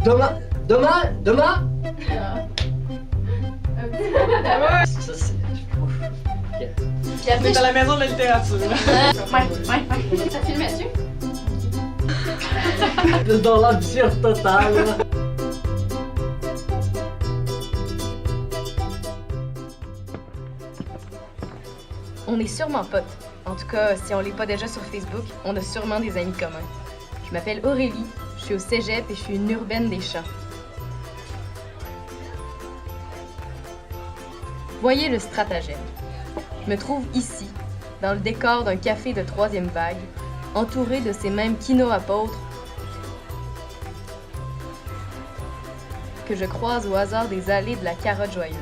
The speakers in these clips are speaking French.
Demain. Ça, c'est... Ok. On est à la maison de la littérature. Ouais. Ça filme dessus? Dans l'absurde totale. On est sûrement potes. En tout cas, si on l'est pas déjà sur Facebook, on a sûrement des amis communs. Je m'appelle Aurélie, je suis au cégep et je suis une urbaine des champs. Voyez le stratagème. Je me trouve ici, dans le décor d'un café de 3e vague, entouré de ces mêmes kino-apôtres que je croise au hasard des allées de la Carotte Joyeuse.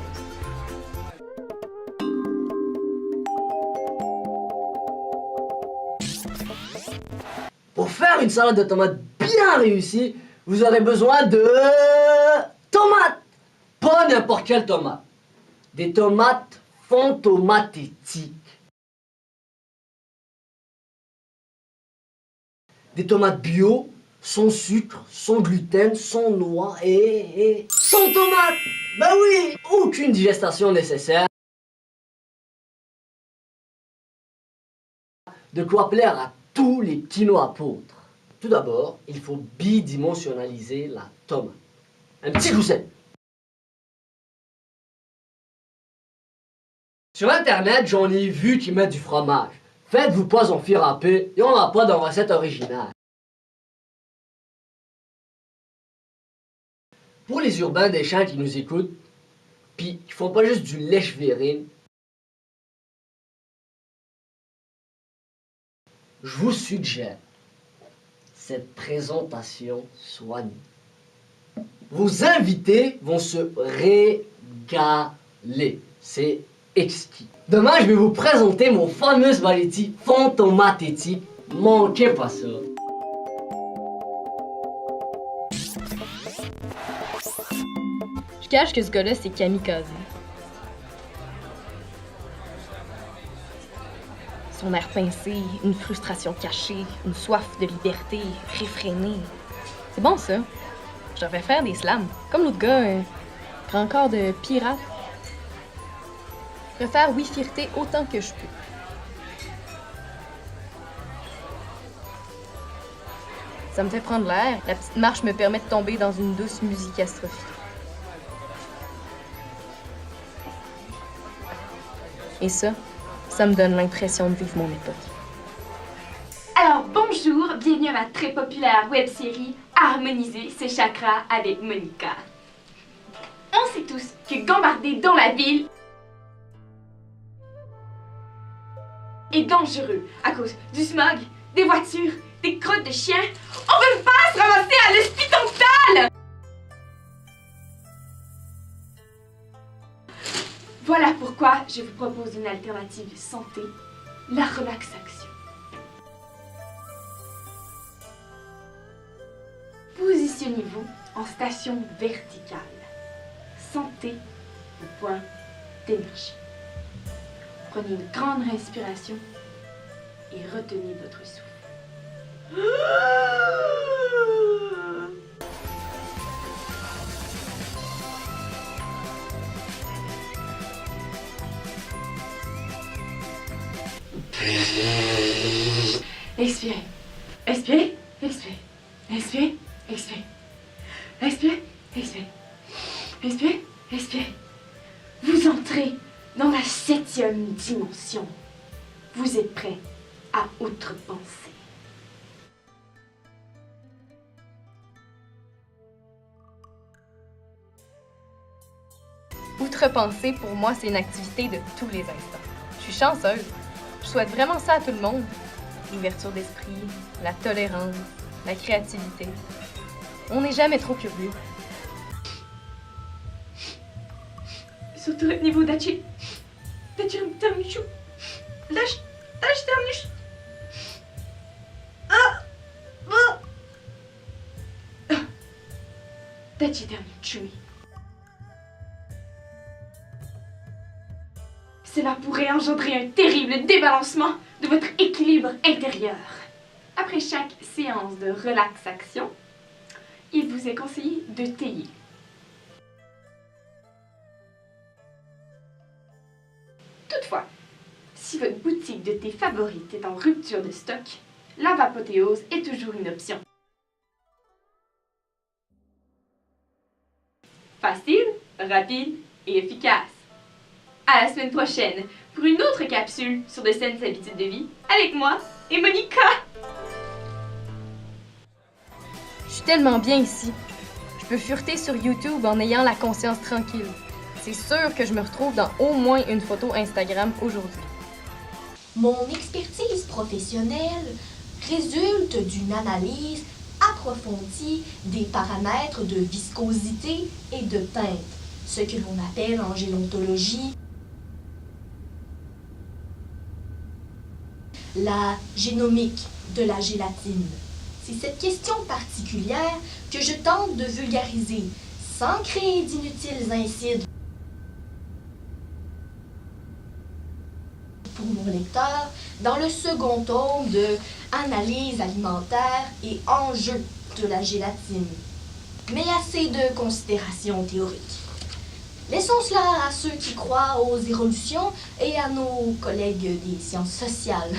Pour faire une salade de tomates bien réussie, vous aurez besoin de tomates. Pas n'importe quelle tomate. Des tomates fantomatétiques. Des tomates bio, sans sucre, sans gluten, sans noix et sans tomates. Ben oui, aucune digestation nécessaire. De quoi plaire à tous les kino-apôtres. Tout d'abord, il faut bidimensionnaliser la tomate. Un petit gousset. Sur internet, j'en ai vu qui mettent du fromage. Faites-vous pas en faire râper, il n'y en a pas dans la recette originale. Pour les urbains des champs qui nous écoutent, puis qui font pas juste du lèche-vérine, je vous suggère cette présentation soignée. Vos invités vont se régaler. C'est exquis. Demain, je vais vous présenter mon fameux spaghetti fantomatétique. Manquez pas ça. Je cache que ce gars-là, c'est kamikaze. Son air pincé, une frustration cachée, une soif de liberté réfrénée. C'est bon, ça. Je devrais faire des slams. Comme l'autre gars, grand corps de pirate. Je préfère wifirter autant que je peux. Ça me fait prendre l'air. La petite marche me permet de tomber dans une douce musique astrophique. Et ça me donne l'impression de vivre mon époque. Alors bonjour, bienvenue à ma très populaire web-série Harmoniser ses chakras avec Monica. On sait tous que gambarder dans la ville est dangereux à cause du smog, des voitures, des crottes de chiens. On peut pas se ramasser à l'hospital. Voilà pourquoi je vous propose une alternative santé, la relaxation. Positionnez-vous en station verticale. Sentez le point d'énergie. Prenez une grande respiration et retenez votre souffle. Expirez. Expirez. Expirez. Expirez. Expirez. Expirez. Expirez. Expirez. Expirez. Vous entrez dans la 7e dimension. Vous êtes prêt à outrepenser. Outrepenser, pour moi, c'est une activité de tous les instants. Je suis chanceuse. Je souhaite vraiment ça à tout le monde. L'ouverture d'esprit, la tolérance, la créativité. On n'est jamais trop curieux. Soutenez-vous, Dachi. Dachi, terminou. Dachi, terminou. Dachi, terminou. Cela pourrait engendrer un terrible débalancement de votre équilibre intérieur. Après chaque séance de relaxation, il vous est conseillé de tailler. Toutefois, si votre boutique de thé favorite est en rupture de stock, la vapothéose est toujours une option. Facile, rapide et efficace. À la semaine prochaine pour une autre capsule sur de saines habitudes de vie avec moi et Monica. Je suis tellement bien ici. Je peux fureter sur YouTube en ayant la conscience tranquille. C'est sûr que je me retrouve dans au moins une photo Instagram aujourd'hui. Mon expertise professionnelle résulte d'une analyse approfondie des paramètres de viscosité et de teinte, ce que l'on appelle en gérontologie la génomique de la gélatine. C'est cette question particulière que je tente de vulgariser sans créer d'inutiles incides pour mon lecteur dans le second tome de Analyse alimentaire et enjeux de la gélatine. Mais assez de considérations théoriques. Laissons cela à ceux qui croient aux évolutions et à nos collègues des sciences sociales.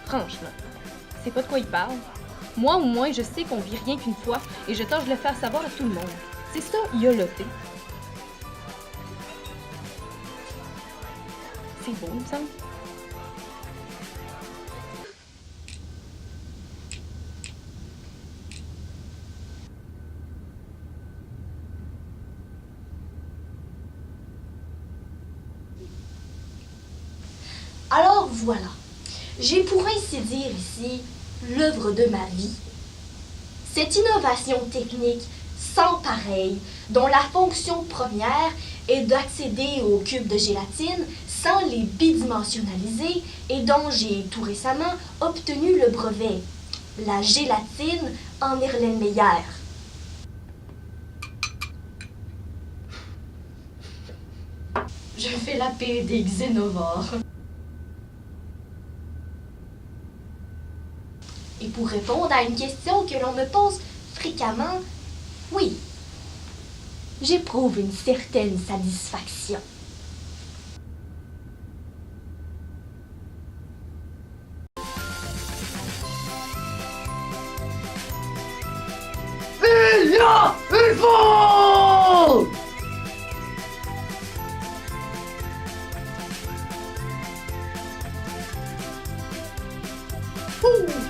Franchement, c'est pas de quoi il parle. Moi au moins, je sais qu'on vit rien qu'une fois et je tâche de le faire savoir à tout le monde. C'est ça, YOLOter. C'est beau, il me semble. Alors voilà, j'ai pour ainsi dire ici l'œuvre de ma vie. Cette innovation technique sans pareil, dont la fonction première est d'accéder aux cubes de gélatine sans les bidimensionnaliser et dont j'ai tout récemment obtenu le brevet, la gélatine en Erlenmeyer. Je fais la paix des xénovores. Et pour répondre à une question que l'on me pose fréquemment, oui, j'éprouve une certaine satisfaction. Il y a une faute! Ouh.